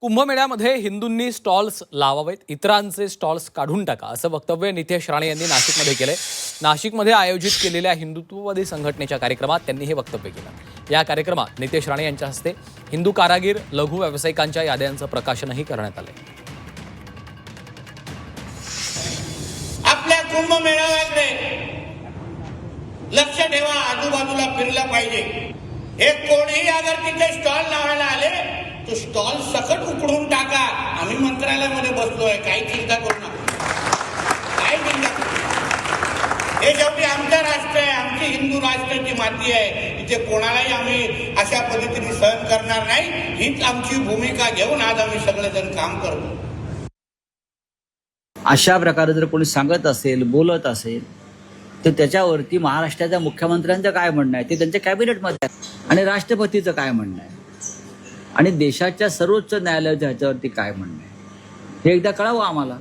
कुंभमेळ्यामध्ये हिंदूंनी stalls लावावेत, इतरांचे stalls काढून टाका, असं वक्तव्य नितेश राणे यांनी नाशिकमध्ये केलंय. नाशिकमध्ये आयोजित केलेल्या हिंदुत्ववादी संघटनेच्या कार्यक्रमात त्यांनी हे वक्तव्य केलं. या कार्यक्रमात नितेश राणे यांच्या हस्ते हिंदू कारागीर, लघु व्यावसायिकांच्या याद्यांचं प्रकाशनही करण्यात आलंय. आपल्या कुंभमेळाव्याकडे लक्ष ठेवा, आजूबाजूला फिरलं पाहिजे. हे कोणीही अगर तिथे स्टॉल लावायला आले तो स्टॉल सकट उकडून टाका. आम्ही मंत्रालयामध्ये बसलोय, काही चिंता करू नका, काही चिंता करू नका. हे शेवटी आमचं राष्ट्र आहे, आमची हिंदू राष्ट्राची माती आहे. इथे कोणालाही आम्ही अशा पद्धतीने सहन करणार नाही. हीच आमची भूमिका घेऊन आज आम्ही सगळेजण काम करतो. अशा प्रकारे जर कोणी सांगत असेल, बोलत असेल, तर त्याच्यावरती महाराष्ट्राच्या मुख्यमंत्र्यांचं काय म्हणणं आहे ते त्यांच्या कॅबिनेटमध्ये आहे, आणि राष्ट्रपतीचं काय म्हणणं आहे, आणि देशाच्या सर्वोच्च न्यायालयाच्या ह्याच्यावरती काय म्हणणं आहे, हे एकदा कळावं आम्हाला.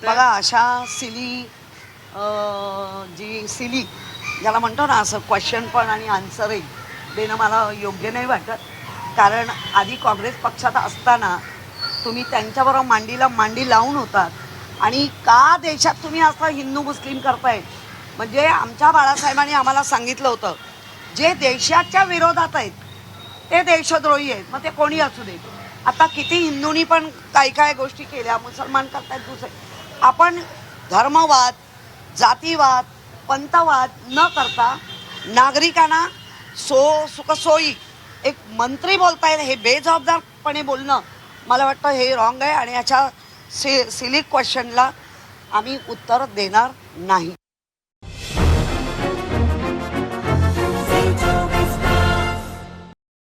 बघा, अशा सिली सिली ज्याला म्हणतो ना, असं क्वेश्चन पण आणि आन्सरही देणं मला योग्य नाही वाटत. कारण आधी काँग्रेस पक्षात असताना तुम्ही त्यांच्याबरोबर मांडीला मांडी लावून होतात, आणि का देशात तुम्ही असं हिंदू मुस्लिम करताय? म्हणजे आमच्या बाळासाहेबांनी आम्हाला सांगितलं होतं, जे देशाच्या विरोधात आहेत ते देशद्रोही आहेत, मग ते कोणी असू दे. आता किती हिंदूंनी पण काही काही गोष्टी केल्या, मुसलमान करतायत दुसरे. आपण धर्मवाद, जातीवाद, पंथवाद न करता नागरिकांना सुखसोयी, एक मंत्री बोलतायत हे बेजबाबदारपणे बोलणं मला वाटतं हे रॉंग आहे, आणि याच्या सिली क्वेश्चनला आम्ही उत्तर देणार नाही.